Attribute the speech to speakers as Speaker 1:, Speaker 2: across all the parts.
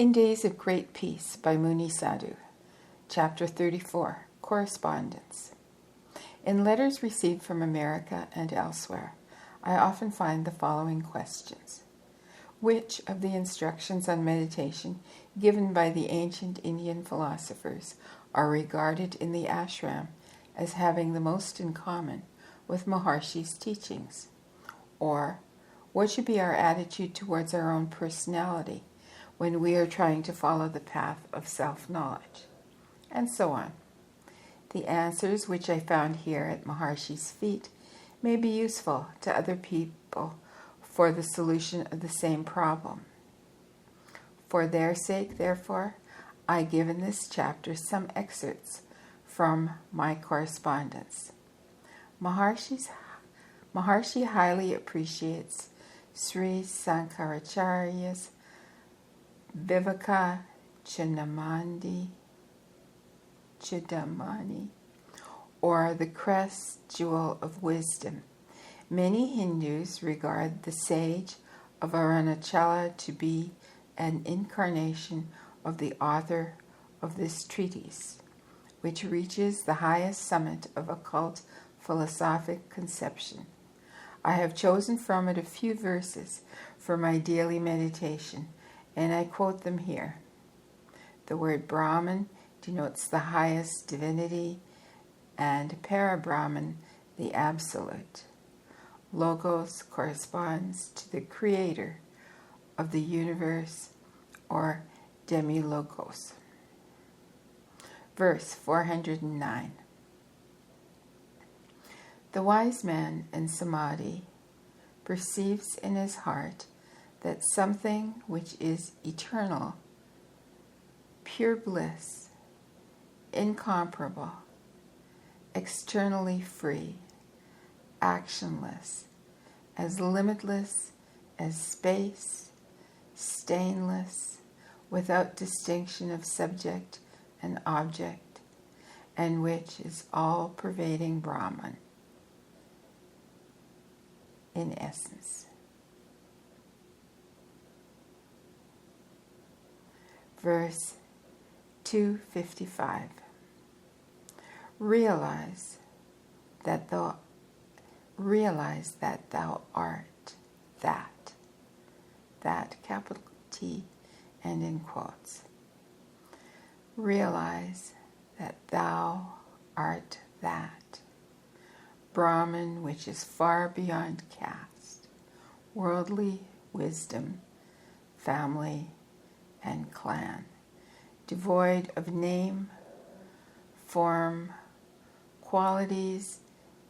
Speaker 1: In Days of Great Peace by Mouni Sadhu, Chapter 34, Correspondence. In letters received from America and elsewhere, I often find the following questions. Which of the instructions on meditation given by the ancient Indian philosophers are regarded in the ashram as having the most in common with Maharshi's teachings? Or, what should be our attitude towards our own personality when we are trying to follow the path of self-knowledge? And so on. The answers which I found here at Maharshi's feet may be useful to other people for the solution of the same problem. For their sake, therefore, I give in this chapter some excerpts from my correspondence. Maharshi highly appreciates Sri Sankaracharya's Viveka Chudamani, or the crest jewel of wisdom. Many Hindus regard the sage of Arunachala to be an incarnation of the author of this treatise, which reaches the highest summit of occult philosophic conception. I have chosen from it a few verses for my daily meditation, and I quote them here. The word Brahman denotes the highest divinity, and Parabrahman, the absolute. Logos corresponds to the creator of the universe, or demilogos. Verse 409. The wise man in samadhi perceives in his heart that something which is eternal, pure bliss, incomparable, externally free, actionless, as limitless as space, stainless, without distinction of subject and object, and which is all-pervading Brahman in essence. Verse 255. Realize that thou art that capital T and in quotes. Realize that thou art that Brahman which is far beyond caste, worldly wisdom, family, and clan, devoid of name, form, qualities,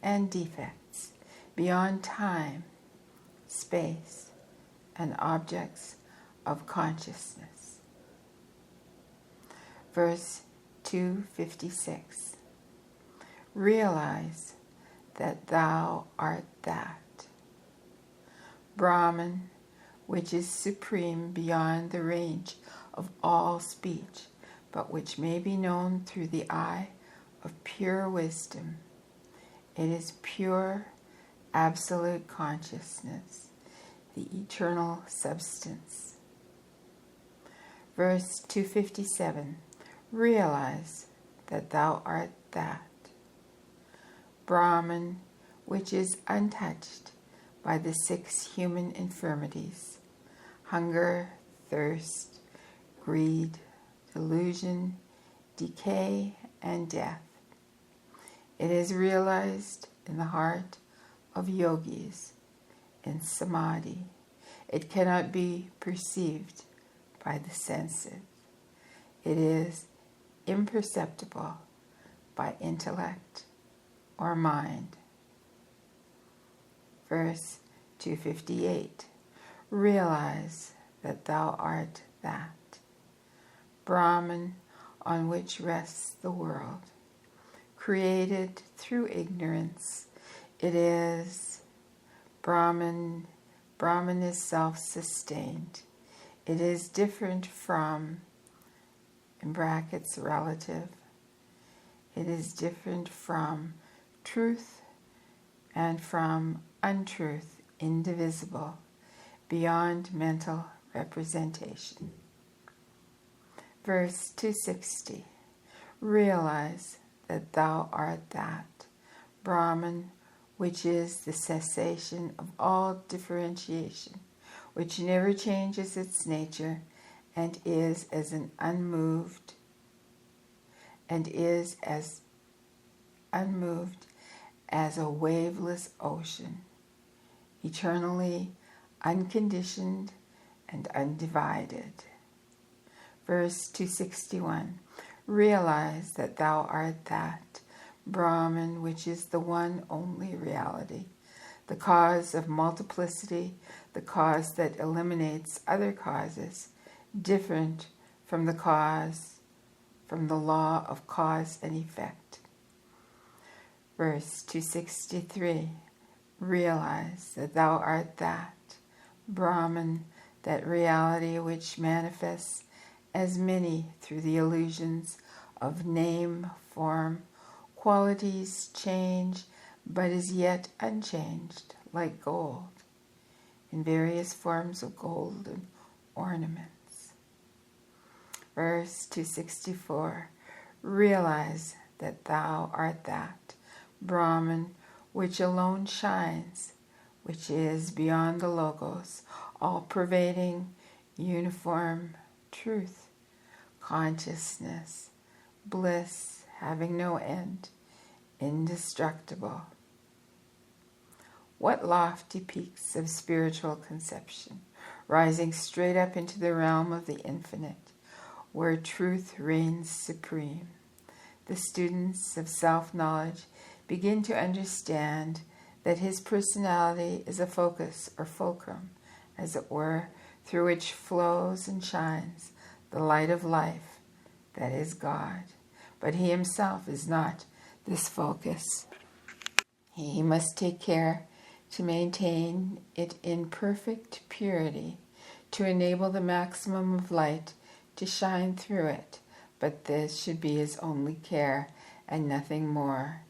Speaker 1: and defects, beyond time, space, and objects of consciousness. Verse 256. Realize that thou art that Brahman, which is supreme beyond the range of all speech, but which may be known through the eye of pure wisdom. It is pure, absolute consciousness, the eternal substance. Verse 257. Realize that thou art that Brahman, which is untouched by the 6 human infirmities: hunger, thirst, greed, delusion, decay, and death. It is realized in the heart of yogis in samadhi. It cannot be perceived by the senses. It is imperceptible by intellect or mind. Verse 258. Realize that thou art that Brahman on which rests the world, created through ignorance. It is Brahman. Brahman is self-sustained. It is different from, in brackets, relative. It is different from truth and from untruth, indivisible, beyond mental representation. Verse 260. Realize that thou art that Brahman, which is the cessation of all differentiation, which never changes its nature, and is as unmoved as a waveless ocean, eternally unconditioned and undivided. Verse 261. Realize that thou art that Brahman, which is the one only reality, the cause of multiplicity, the cause that eliminates other causes, different from the law of cause and effect. Verse 263. Realize that thou art that Brahman, that reality which manifests as many through the illusions of name, form, qualities change, but is yet unchanged, like gold, in various forms of golden ornaments. Verse 264. Realize that thou art that Brahman, which alone shines, which is beyond the logos, all-pervading, uniform truth, consciousness, bliss, having no end, indestructible. What lofty peaks of spiritual conception, rising straight up into the realm of the infinite, where truth reigns supreme. The students of self-knowledge begin to understand that his personality is a focus or fulcrum, as it were, through which flows and shines the light of life, that is God. But he himself is not this focus. He must take care to maintain it in perfect purity, to enable the maximum of light to shine through it. But this should be his only care and nothing more.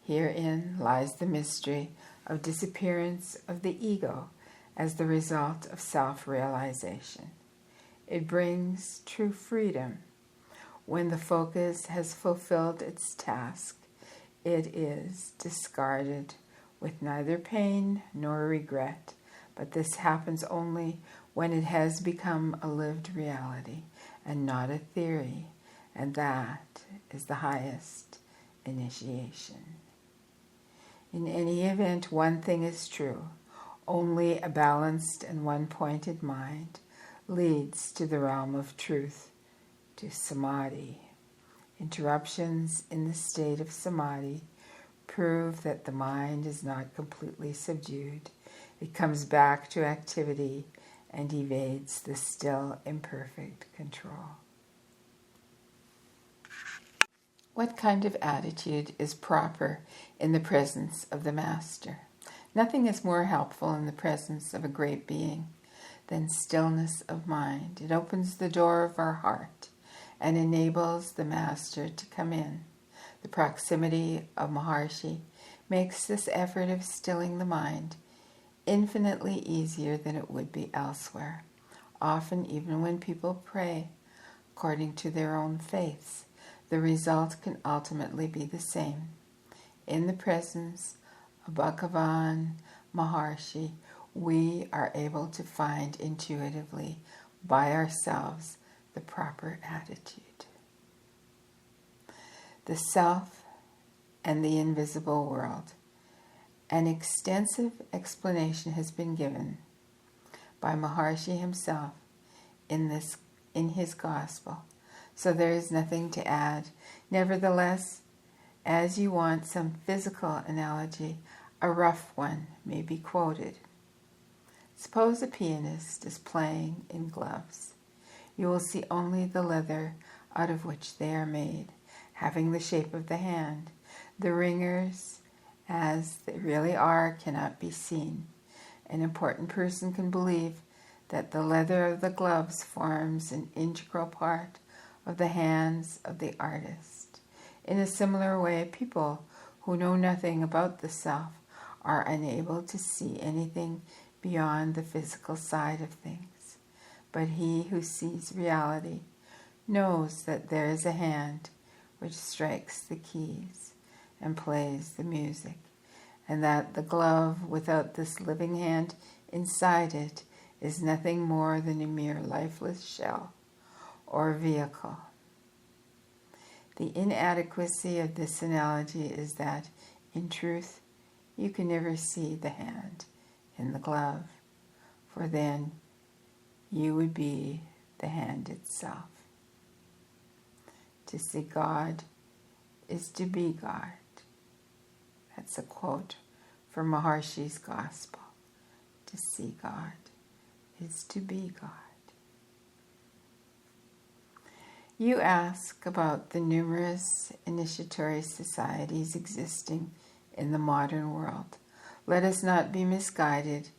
Speaker 1: Herein lies the mystery of disappearance of the ego as the result of self-realization. It brings true freedom. When the focus has fulfilled its task, it is discarded with neither pain nor regret, but this happens only when it has become a lived reality and not a theory, and that is the highest initiation. In any event, one thing is true. Only a balanced and one-pointed mind leads to the realm of truth, to samadhi. Interruptions in the state of samadhi prove that the mind is not completely subdued. It comes back to activity and evades the still imperfect control. What kind of attitude is proper in the presence of the Master? Nothing is more helpful in the presence of a great being than stillness of mind. It opens the door of our heart and enables the Master to come in. The proximity of Maharshi makes this effort of stilling the mind infinitely easier than it would be elsewhere. Often, even when people pray according to their own faiths, the result can ultimately be the same. In the presence of Bhagavan Maharshi, we are able to find intuitively by ourselves the proper attitude. The self and the invisible world. An extensive explanation has been given by Maharshi himself in his gospel, so there is nothing to add. Nevertheless, as you want some physical analogy, a rough one may be quoted. Suppose a pianist is playing in gloves. You will see only the leather out of which they are made, having the shape of the hand. The ringers, as they really are, cannot be seen. An important person can believe that the leather of the gloves forms an integral part of the hands of the artist. In a similar way, people who know nothing about the self are unable to see anything beyond the physical side of things. But he who sees reality knows that there is a hand which strikes the keys and plays the music, and that the glove without this living hand inside it is nothing more than a mere lifeless shell or vehicle. The inadequacy of this analogy is that, in truth, you can never see the hand in the glove, for then you would be the hand itself. To see God is to be God. That's a quote from Maharshi's Gospel. To see God is to be God. You ask about the numerous initiatory societies existing in the modern world. Let us not be misguided.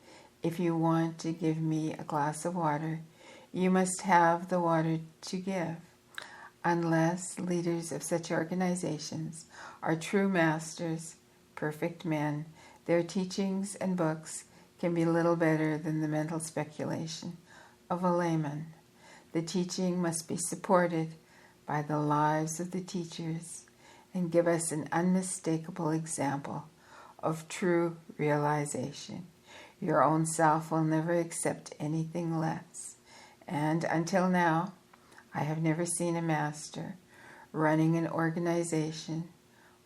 Speaker 1: If you want to give me a glass of water, you must have the water to give. Unless leaders of such organizations are true masters, perfect men, their teachings and books can be little better than the mental speculation of a layman. The teaching must be supported by the lives of the teachers and give us an unmistakable example of true realization. Your own self will never accept anything less. And until now, I have never seen a master running an organization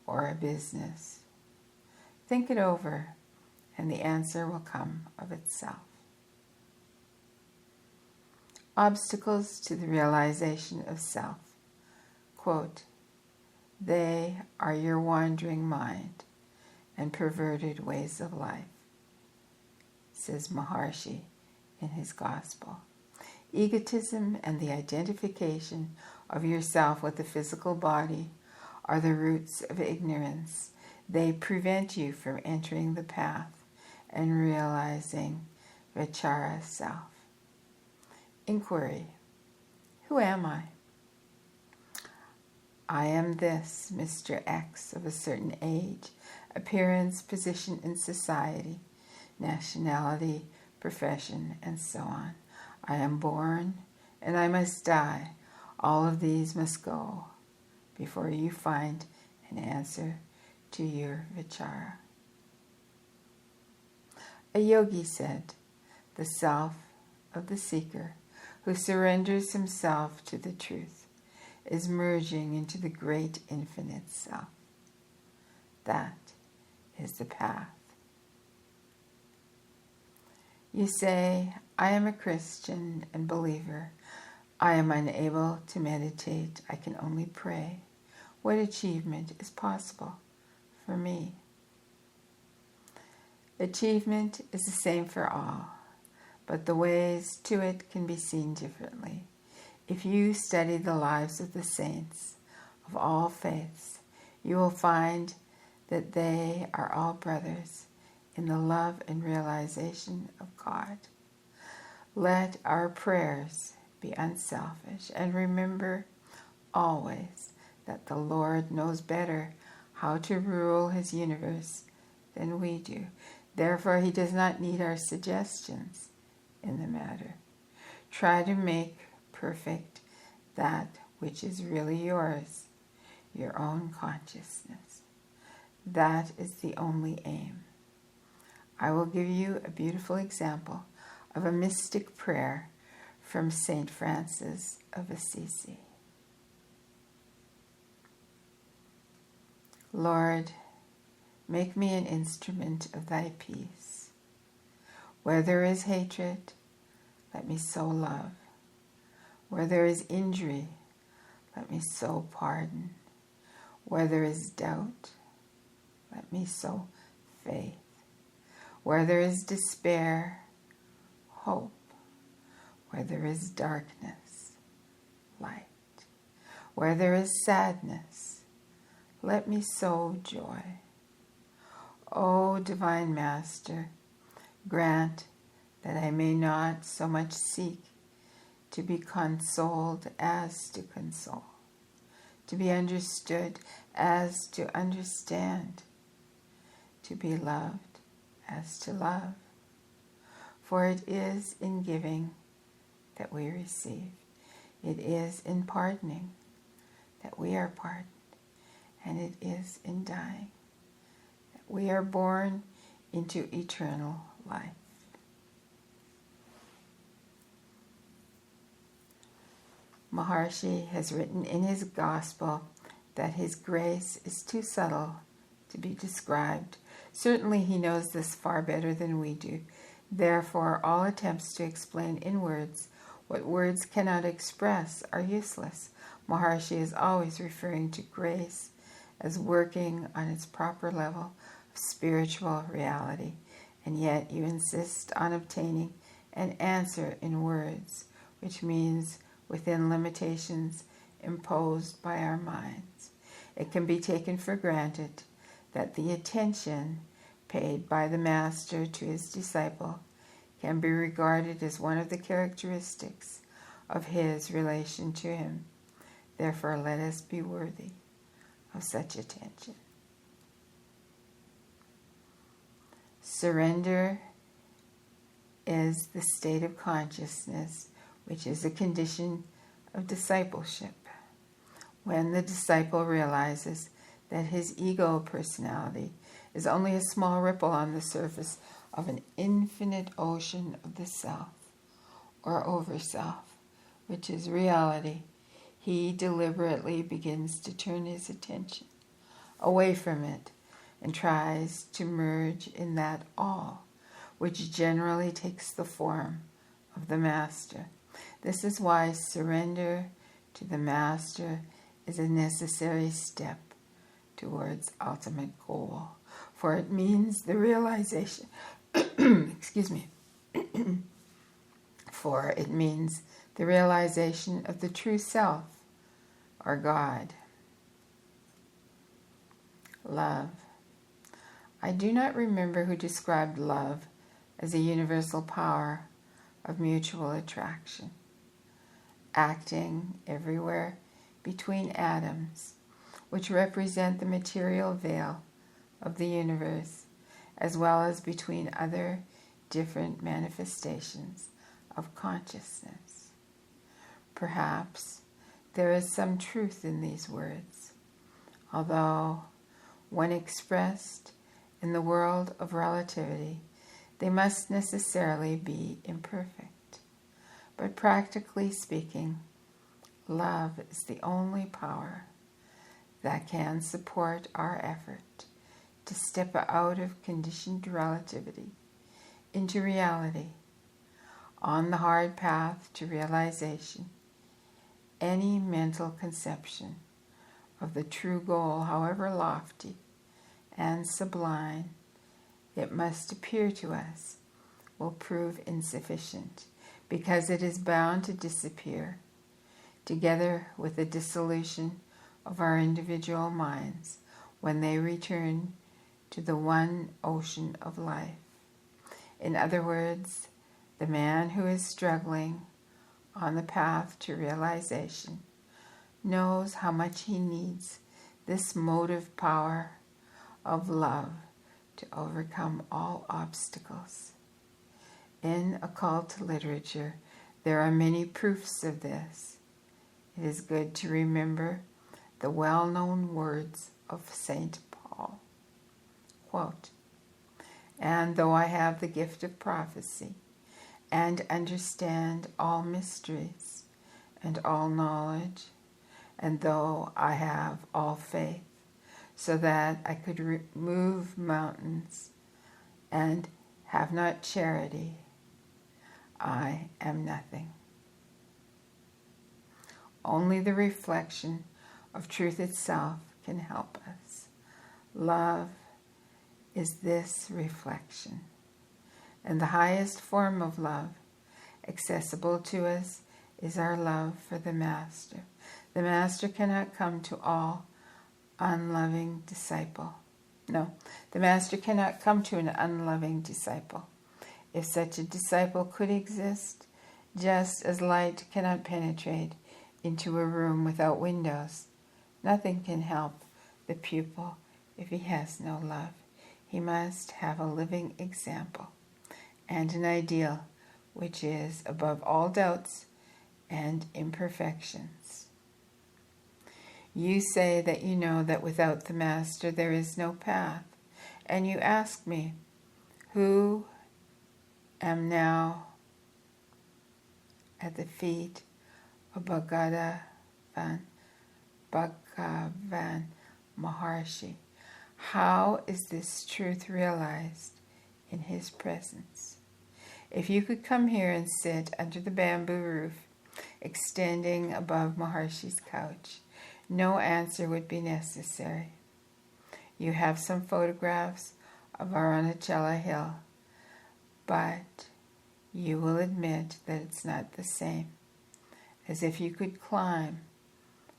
Speaker 1: or a business. Think it over, and the answer will come of itself. Obstacles to the realization of self. Quote, they are your wandering mind and perverted ways of life, says Maharshi in his Gospel. Egotism and the identification of yourself with the physical body are the roots of ignorance. They prevent you from entering the path and realizing vichara self. Inquiry. Who am I? I am this Mr. X of a certain age, appearance, position in society, nationality, profession, and so on. I am born, and I must die. All of these must go before you find an answer to your vichara. A yogi said, the self of the seeker who surrenders himself to the truth is merging into the great infinite self. That is the path. You say, I am a Christian and believer. I am unable to meditate. I can only pray. What achievement is possible for me? Achievement is the same for all, but the ways to it can be seen differently. If you study the lives of the saints of all faiths, you will find that they are all brothers in the love and realization of God. Let our prayers be unselfish, and remember always that the Lord knows better how to rule his universe than we do. Therefore, he does not need our suggestions in the matter. Try to make perfect that which is really yours, your own consciousness. That is the only aim. I will give you a beautiful example of a mystic prayer from Saint Francis of Assisi. Lord, make me an instrument of thy peace. Where there is hatred, let me sow love. Where there is injury, let me sow pardon. Where there is doubt, let me sow faith. Where there is despair, hope. Where there is darkness, light. Where there is sadness, let me sow joy. O Divine Master, grant that I may not so much seek to be consoled as to console, to be understood as to understand, to be loved as to love. For it is in giving that we receive. It is in pardoning that we are pardoned, and it is in dying that we are born into eternal life. Maharshi has written in his gospel that his grace is too subtle to be described. Certainly he knows this far better than we do. Therefore, all attempts to explain in words what words cannot express are useless. Maharshi is always referring to grace as working on its proper level of spiritual reality, and yet you insist on obtaining an answer in words, which means within limitations imposed by our minds. It can be taken for granted that the attention paid by the Master to his disciple can be regarded as one of the characteristics of his relation to him. Therefore, let us be worthy of such attention. Surrender is the state of consciousness which is a condition of discipleship. When the disciple realizes that his ego personality is only a small ripple on the surface of an infinite ocean of the self, or over-self, which is reality, he deliberately begins to turn his attention away from it and tries to merge in that all, which generally takes the form of the Master. This is why surrender to the Master is a necessary step towards ultimate goal, for it means the realization for it means the realization of the true self, or God. Love. I do not remember who described love as a universal power of mutual attraction, acting everywhere between atoms, which represent the material veil of the universe, as well as between other different manifestations of consciousness. Perhaps there is some truth in these words, although when expressed in the world of relativity, they must necessarily be imperfect. But practically speaking, love is the only power that can support our effort to step out of conditioned relativity into reality. On the hard path to realization, any mental conception of the true goal, however lofty and sublime it must appear to us, will prove insufficient, because it is bound to disappear, together with the dissolution of our individual minds when they return to the one ocean of life. In other words, the man who is struggling on the path to realization knows how much he needs this motive power of love to overcome all obstacles. In occult literature, there are many proofs of this. It is good to remember the well-known words of St. Paul. Quote, "And though I have the gift of prophecy, and understand all mysteries and all knowledge, and though I have all faith, so that I could remove mountains, and have not charity, I am nothing." Only the reflection of truth itself can help us. Love is this reflection, and the highest form of love accessible to us is our love for the Master. The Master cannot come to all unloving disciple. No, the Master cannot come to an unloving disciple. If such a disciple could exist, just as light cannot penetrate into a room without windows, nothing can help the pupil if he has no love. He must have a living example and an ideal which is, above all doubts, and imperfections. You say that you know that without the Master there is no path, and you ask me, who am now at the feet of Bhagavan Maharshi. How is this truth realized in his presence? If you could come here and sit under the bamboo roof extending above Maharshi's couch, no answer would be necessary. You have some photographs of Arunachala Hill, but you will admit that it's not the same, as if you could climb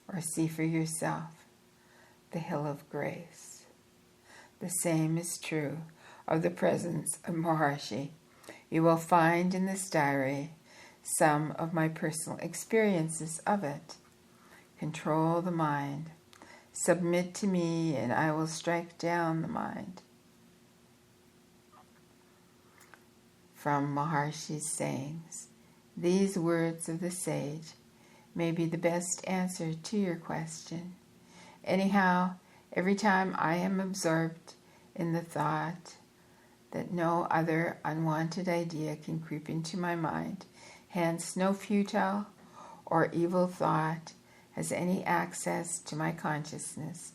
Speaker 1: or see for yourself the Hill of Grace. The same is true of the presence of Maharshi. You will find in this diary some of my personal experiences of it. Control the mind. Submit to me, and I will strike down the mind. From Maharshi's sayings, these words of the sage may be the best answer to your question. Anyhow, every time I am absorbed in the thought that no other unwanted idea can creep into my mind, hence no futile or evil thought has any access to my consciousness,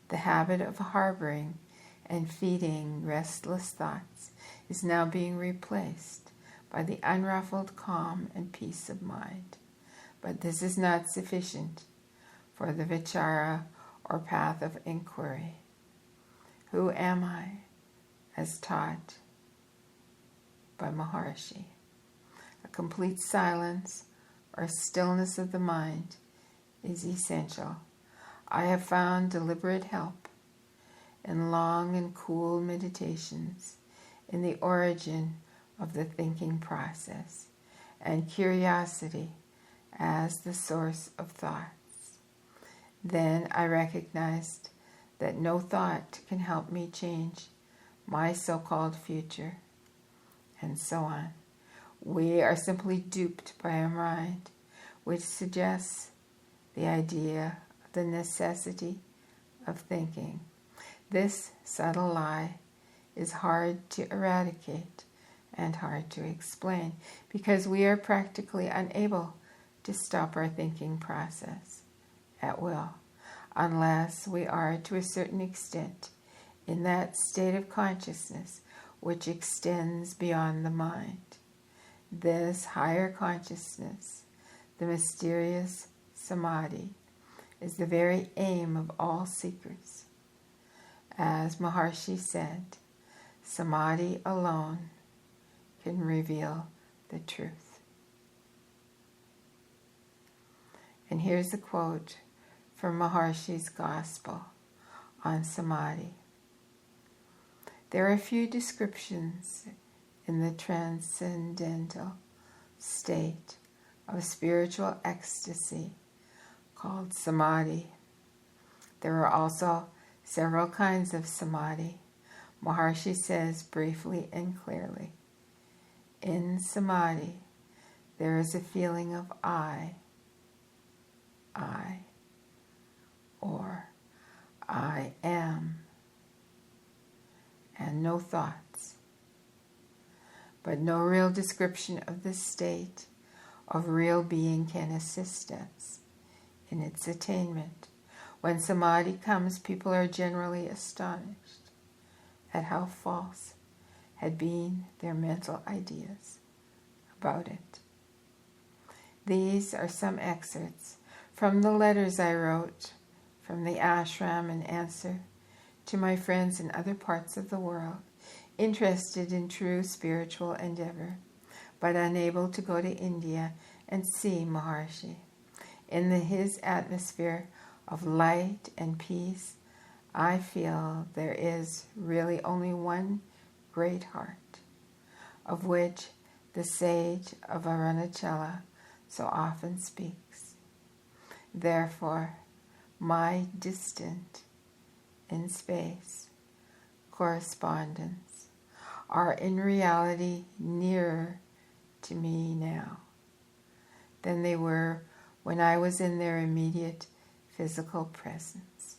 Speaker 1: the habit of harboring and feeding restless thoughts is now being replaced by the unruffled calm and peace of mind. But this is not sufficient for the vichara or path of inquiry. Who am I, as taught by Maharshi? A complete silence or stillness of the mind is essential. I have found deliberate help in long and cool meditations in the origin of the thinking process, and curiosity as the source of thoughts. Then I recognized that no thought can help me change my so-called future, and so on. We are simply duped by a mind which suggests the idea of the necessity of thinking. This subtle lie is hard to eradicate and hard to explain because we are practically unable to stop our thinking process at will, unless we are to a certain extent in that state of consciousness which extends beyond the mind. This higher consciousness, the mysterious samadhi, is the very aim of all seekers. As Maharshi said, samadhi alone can reveal the truth. And here's a quote from Maharshi's Gospel on samadhi. There are few descriptions in the transcendental state of spiritual ecstasy called samadhi. There are also several kinds of samadhi. Maharshi says briefly and clearly, in samadhi there is a feeling of I, or I am, and no thoughts. But no real description of this state of real being can assist us in its attainment. When samadhi comes, people are generally astonished at how false had been their mental ideas about it. These are some excerpts from the letters I wrote from the ashram in answer to my friends in other parts of the world, interested in true spiritual endeavor, but unable to go to India and see Maharshi. In his atmosphere of light and peace, I feel there is really only one great heart, of which the sage of Arunachala so often speaks. Therefore, my distant in space correspondence are in reality nearer to me now than they were when I was in their immediate physical presence.